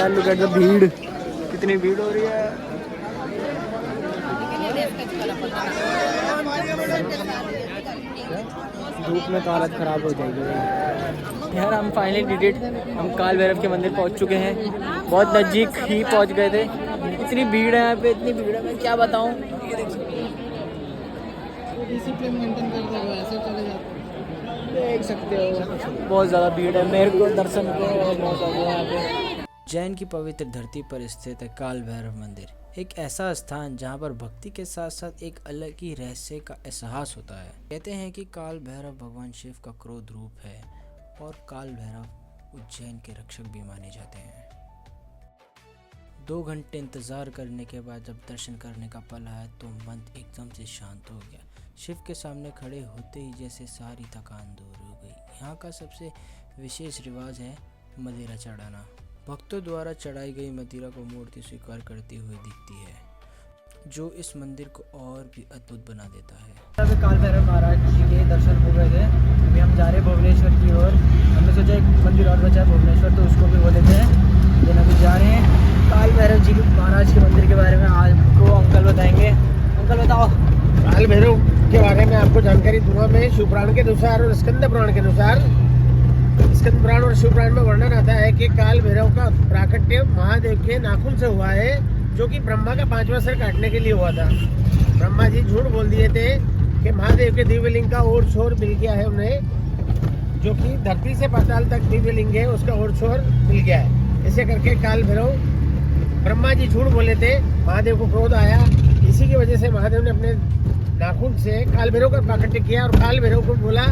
यार, look at the भीड़, कितनी भीड़ हो रही है। धूप में तो हालत ख़राब हो जाएगी यार। हम फाइनली डिड इट, हम काल भैरव के मंदिर पहुंच चुके हैं। बहुत नज़दीक ही पहुंच गए थे। इतनी भीड़ है यहाँ पे, इतनी भीड़ है, मैं क्या बताऊँ। डिसिप्लिन मेंटेन करते हुए ऐसे चले जाते देख सकते हो बहुत ज़्यादा भीड़ है। मेरे को दर्शन को बहुत ज़्यादा यहाँ पे। जैन की पवित्र धरती पर स्थित है काल भैरव मंदिर, एक ऐसा स्थान जहाँ पर भक्ति के साथ साथ एक अलग ही रहस्य का एहसास होता है। कहते हैं कि काल भैरव भगवान शिव का क्रोध रूप है और काल भैरव उज्जैन के रक्षक भी माने जाते हैं। 2 घंटे इंतज़ार करने के बाद जब दर्शन करने का पल आया तो मन एकदम से शांत हो गया। शिव के सामने खड़े होते ही जैसे सारी थकान दूर हो गई। यहाँ का सबसे विशेष रिवाज है मदिरा चढ़ाना। भक्तों द्वारा चढ़ाई गई मदिरा को मूर्ति स्वीकार करती हुई दिखती है, जो इस मंदिर को और भी अद्भुत बना देता है। काल भैरव महाराज जी के दर्शन हो गए थे। अभी हम जा रहे हैं भुवनेश्वर की ओर। हमने सोचा एक मंदिर और बचा है भुवनेश्वर, तो उसको भी बोले थे। लेकिन अभी जा रहे हैं काल भैरव जी महाराज के मंदिर के बारे में आपको अंकल बताएंगे। अंकल बताओ। काल भैरव के बारे में आपको जानकारी दूंगा मैं। शिव पुराण के अनुसार और स्कंद पुराण के अनुसार, स्कंद पुराण और शिव पुराण में वर्णन आता है कि काल भैरव का प्राकट्य महादेव के नाखून से हुआ है, जो कि ब्रह्मा का 5वां सर काटने के लिए हुआ था। ब्रह्मा जी झूठ बोल दिए थे कि महादेव के दिव्य लिंग का ओर छोर मिल गया है उन्हें, जो कि धरती से पाताल तक दिव्य लिंग है, उसका ओर छोर मिल गया है। ऐसे करके काल भैरव, ब्रह्मा जी झूठ बोले थे, महादेव को क्रोध आया। इसी की वजह से महादेव ने अपने नाखून से काल भैरव का प्राकट्य किया और काल भैरव को बोला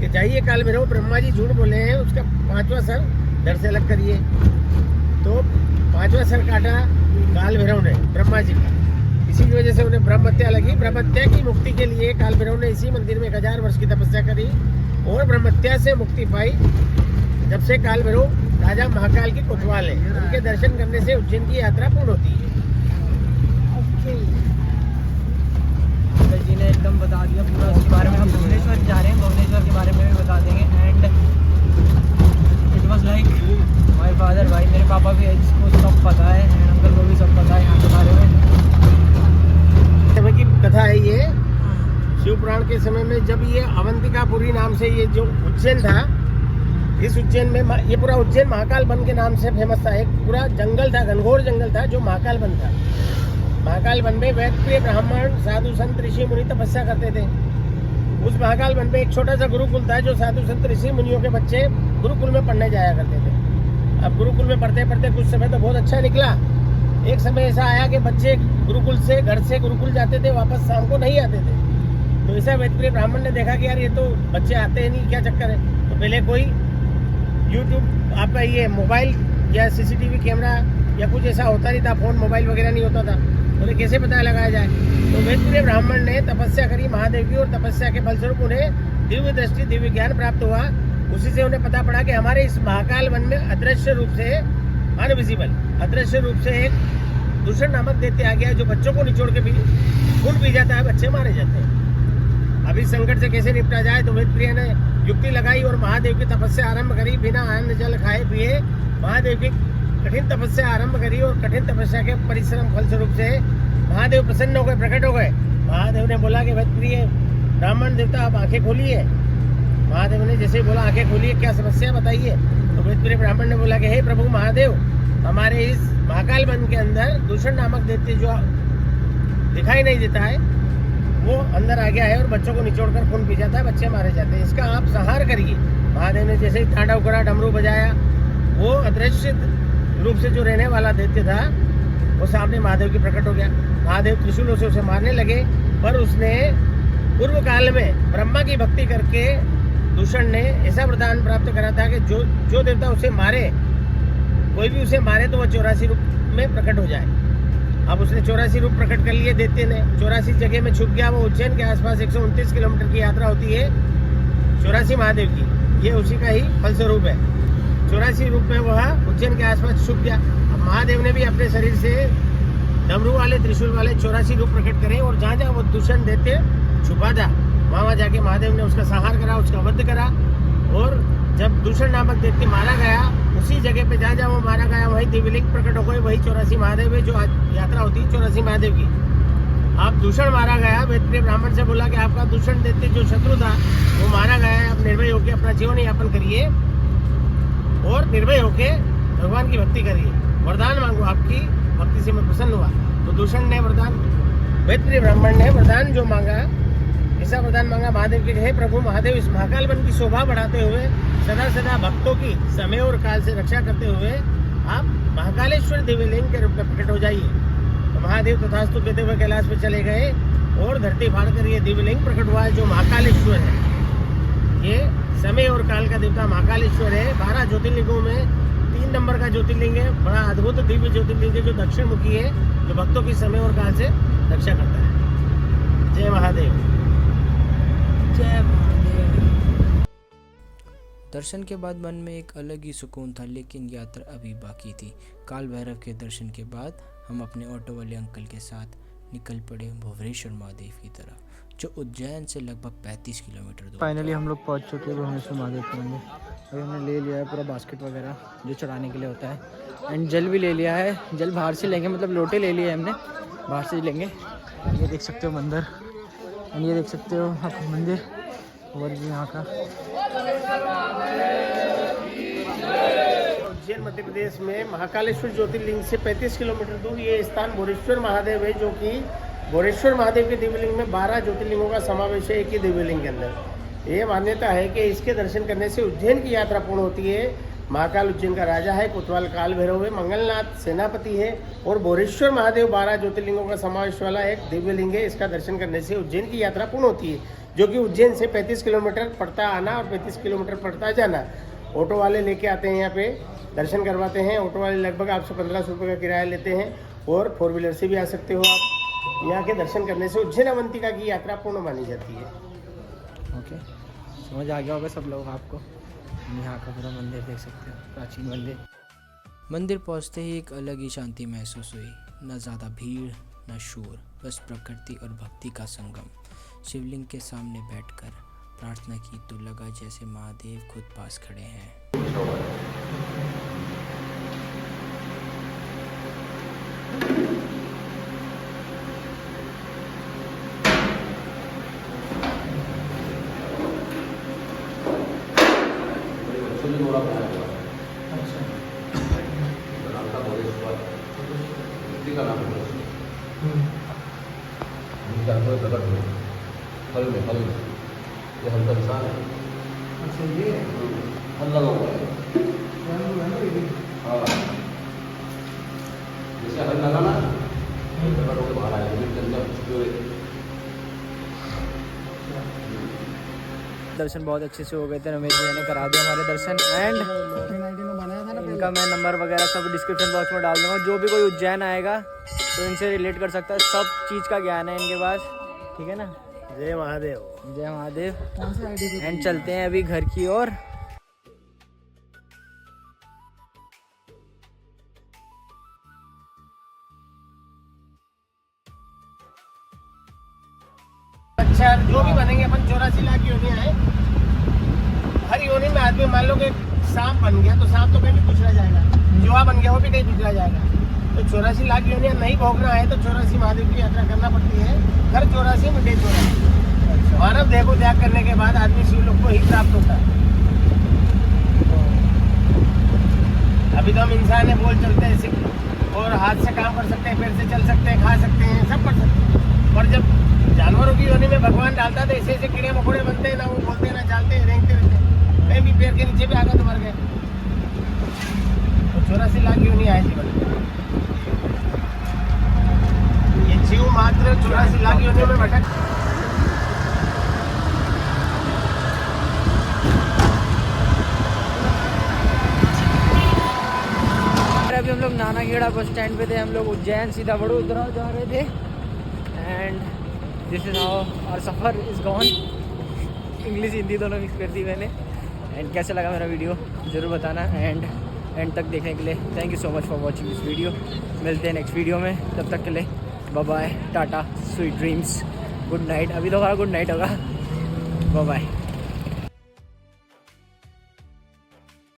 कि जाइए काल भैरव, ब्रह्मा जी झूठ बोले हैं, उसका 5वां सर धड़ से अलग करिए। तो 5वां सर काटा काल भैरव ने ब्रह्मा जी का। इसी की वजह से उन्हें ब्रह्महत्या लगी। ब्रह्महत्या की मुक्ति के लिए काल भैरव ने इसी मंदिर में 1000 वर्ष की तपस्या करी और ब्रह्महत्या से मुक्ति पाई। जब से काल भैरव राजा महाकाल के कोतवाल है, उनके दर्शन करने से उज्जैन की यात्रा पूर्ण होती है। जी ने एकदम बता दिया पूरा उसके बारे में। हम भुवनेश्वर जा रहे हैं, भुवनेश्वर के बारे में भी बता देंगे। And it was like my father, भाई मेरे पापा भी इसको सब पता है, एंड अंकल को भी सब पता है यहाँ के बारे में। समय की कथा है ये। शिव पुराण के समय में जब ये अवंतिकापुरी नाम से ये जो उज्जैन था, इस उज्जैन में ये पूरा उज्जैन महाकाल वन के नाम से फेमस था। एक पूरा जंगल था, घनघोर जंगल था, जो महाकाल वन था। महाकाल वन में वेद प्रिय ब्राह्मण, साधु संत, ऋषि मुनि तपस्या करते थे। उस महाकाल वन में एक छोटा सा गुरुकुल था, जो साधु संत ऋषि मुनियों के बच्चे गुरुकुल में पढ़ने जाया करते थे। अब गुरुकुल में पढ़ते पढ़ते कुछ समय तो बहुत अच्छा निकला। एक समय ऐसा आया कि बच्चे गुरुकुल से, घर से गुरुकुल जाते थे, वापस शाम को नहीं आते थे। तो ऐसा वेद प्रिय ब्राह्मण ने देखा कि यार ये तो बच्चे आते हैं नहीं, क्या चक्कर है। तो पहले कोई यूट्यूब, आपका ये मोबाइल या CCTV कैमरा या कुछ ऐसा होता नहीं था, फोन मोबाइल वगैरह नहीं होता था, उन्हें कैसे पता लगाया जाए। तो वेद प्रिय ब्राह्मण ने तपस्या करी महादेव की, और तपस्या के फलस्वरूप उन्हें दिव्य दृष्टि, दिव्य ज्ञान प्राप्त हुआ। उसी से उन्हें पता पड़ा कि हमारे इस महाकाल वन में अदृश्य रूप से, अनविजिबल अदृश्य रूप से एक दूषण नामक दैत्य आ गया, जो बच्चों को निचोड़ के खून पी जाता है, बच्चे मारे जाते हैं। अब इस संकट से कैसे निपटा जाए, तो वेद प्रिय ने युक्ति लगाई और महादेव की तपस्या आरंभ करी। बिना अन्न जल खाए पिए महादेव की कठिन तपस्या आरंभ करी, और कठिन तपस्या के परिश्रम फलस्वरूप से महादेव प्रसन्न हो गए, प्रकट हो गए। महादेव ने बोला कि वेद प्रिय ब्राह्मण देवता, आप आंखें खोलिए। महादेव ने जैसे बोला आंखें खोलिए, क्या समस्या बताइए। तो वेद प्रिय ब्राह्मण ने बोला कि हे प्रभु महादेव, हमारे इस महाकाल वन के अंदर दूषण नामक दैत्य जो दिखाई नहीं देता है, वो अंदर आ गया है और बच्चों को निचोड़कर खून पी जाता है, बच्चे मारे जाते हैं, इसका आप संहार करिए। महादेव ने जैसे ही तांडव करा, डमरू बजाया, वो अदृश्य रूप से जो रहने वाला दैत्य था, वो सामने महादेव की प्रकट हो गया। महादेव त्रिशूलों से उसे मारने लगे, पर उसने पूर्व काल में ब्रह्मा की भक्ति करके दूषण ने ऐसा वरदान प्राप्त करा था कि जो देवता उसे मारे, कोई भी उसे मारे, तो वह 84 रूप में प्रकट हो जाए। अब उसने 84 रूप प्रकट कर लिए दैत्य ने, 84 जगह में छुप गया। वो उज्जैन के आसपास 129 किलोमीटर की यात्रा होती है 84 महादेव की, ये उसी का ही फलस्वरूप है। 84 रूप में वह उज्जैन के आसपास छुप गया। अब महादेव ने भी अपने शरीर से डमरू वाले, त्रिशूल वाले 84 रूप प्रकट करे, और जहाँ जहाँ वो दूषण दैत्य छुपा था, वहाँ जाके महादेव ने उसका संहार करा, उसका वध करा, और जब दूषण नामक दैत्य मारा गया, उसी जगह पे जहाँ जहाँ वो मारा गया वहीं दिव्यलिंग प्रकट हो गए। वही 84 महादेव है, जो आज यात्रा होती है 84 महादेव की। आप दूषण मारा गया, वेदप्रिय ब्राह्मण से बोला कि आपका दूषण दैत्य जो शत्रु था वो मारा गया है, आप निर्भय होकर अपना जीवन यापन करिए और निर्भय होकर भगवान की भक्ति करिए। वरदान मांगो, आपकी भक्ति से मैं प्रसन्न हुआ। तो दूषण ने वरदान, वेदप्रिय ब्राह्मण ने वरदान जो मांगा, ऐसा वरदान मांगा महादेव के, हे प्रभु महादेव, इस महाकाल वन की शोभा बढ़ाते हुए सदा सदा भक्तों की समय और काल से रक्षा करते हुए आप महाकालेश्वर दिव्यलिंग के रूप में प्रकट हो जाइए। तो महादेव तथास्तु कहते हुए कैलाश पे चले गए और धरती फाड़ कर ये दिव्यलिंग प्रकट हुआ है, जो महाकालेश्वर है। ये समय और काल का देवता महाकालेश्वर है। 12 ज्योतिर्लिंगों में 3 नंबर का ज्योतिर्लिंग है। बड़ा अद्भुत दिव्य ज्योतिर्लिंग है, जो दक्षिण मुखी है, जो भक्तों की समय और काल से रक्षा करता है। जय महादेव। जय महादेव। दर्शन के बाद मन में एक अलग ही सुकून था, लेकिन यात्रा अभी बाकी थी। काल भैरव के दर्शन के बाद हम अपने ऑटो वाले अंकल के साथ निकल पड़े भुवनेश्वर महादेव की तरफ, जो उज्जैन से लगभग 35 किलोमीटर दूर। फाइनली हम लोग पहुंच चुके हैं भुवनेश्वर महादेव के मंदिर। अभी हमने ले लिया है पूरा बास्केट वगैरह जो चढ़ाने के लिए होता है, एंड जल भी ले लिया है। जल बाहर से लेंगे, मतलब लोटे ले लिए हमने, बाहर से लेंगे। ये देख सकते हो मंदिर, एंड ये देख सकते हो आप मंदिर, और भी यहाँ का। उज्जैन मध्य प्रदेश में महाकालेश्वर ज्योतिर्लिंग से 35 किलोमीटर दूर ये स्थान भुवनेश्वर महादेव है, जो कि भुवनेश्वर महादेव के दिव्यलिंग में 12 ज्योतिर्लिंगों का समावेश है एक ही दिव्यलिंग के अंदर। ये मान्यता है कि इसके दर्शन करने से उज्जैन की यात्रा पूर्ण होती है। महाकाल उज्जैन का राजा है, कोतवाल काल भैरव है, मंगलनाथ सेनापति है, और भुवनेश्वर महादेव 12 ज्योतिर्लिंगों का समावेश वाला एक दिव्यलिंग है। इसका दर्शन करने से उज्जैन की यात्रा पूर्ण होती है, जो कि उज्जैन से 35 किलोमीटर पड़ता आना और 35 किलोमीटर पड़ता जाना। ऑटो वाले लेके आते हैं, यहाँ पे दर्शन करवाते हैं। ऑटो वाले लगभग आपसे 1500 रुपये का किराया लेते हैं, और 4 व्हीलर से भी आ सकते हो आप। यहाँ के दर्शन करने से उज्जैन अवंतिका की यात्रा पूर्ण मानी जाती है। ओके, समझ आ गया होगा सब लोग आपको। यहाँ का पूरा मंदिर देख सकते हो, प्राचीन मंदिर। मंदिर पहुँचते ही एक अलग ही शांति महसूस हुई। न ज़्यादा भीड़ न शोर, बस प्रकृति और भक्ति का संगम। शिवलिंग के सामने बैठकर प्रार्थना की तो लगा जैसे महादेव खुद पास खड़े हैं। फल में ये हल्का निशान है। अच्छा, ये फल लगा हुआ है। हाँ, जैसे हल लगाना बाहर आएगा। दर्शन बहुत अच्छे से हो गए थे, रमेश भैया ने करा दिया हमारे दर्शन। एंड इनका मैं नंबर वगैरह सब डिस्क्रिप्शन बॉक्स में डाल दूँगा। जो भी कोई उज्जैन आएगा तो इनसे रिलेट कर सकता है, सब चीज़ का ज्ञान है इनके पास, ठीक है ना। जय महादेव। जय महादेव। एंड चलते हैं अभी घर की ओर। अच्छा, जो भी बनेंगे अपन 84 लाख योनियां हैं। हर योनि में आदमी, मान लो कि सांप बन गया तो सांप तो कहीं भी पिछड़ा जाएगा, जुआ बन गया वो भी कहीं पिछड़ा जाएगा। तो 84 लाख योनियां नहीं भोगना है तो 84 महादेव की यात्रा करना पड़ती है। घर 84 मिटे 84। मानव देह को त्याग करने के बाद आदमी शिवलोक को ही प्राप्त होता है। अभी तो हम इंसान है, बोल चलते हैं सिर्फ, और हाथ से काम कर सकते हैं, पैर से चल सकते हैं, खा सकते हैं, सब कर सकते हैं। और जब जानवरों की योनि में भगवान डालता था, ऐसे ऐसे कीड़े मकोड़े बनते हैं ना, वो बोलते हैं ना, चलते हैं, रेंगते रहते हैं, कहीं भी पैर के नीचे भी आ गया तो मर गए। तो 84 लाख योनि आए जीवन में। ये जीव मात्र 84 लाख योनियों में भटक। अभी हम लोग नानाखेड़ा बस स्टैंड पे थे। हम लोग उज्जैन सीधा वडोदरा जा रहे थे। And this is how our सफ़र इज़ गॉन। इंग्लिश हिंदी दोनों मिक्स कर दी मैंने। एंड कैसा लगा मेरा वीडियो ज़रूर बताना, एंड तक देखने के लिए thank you so much for watching this video. मिलते हैं नेक्स्ट वीडियो में, तब तक के लिए bye bye, tata, sweet dreams, good night. अभी तो हमारा गुड नाइट होगा। Bye bye.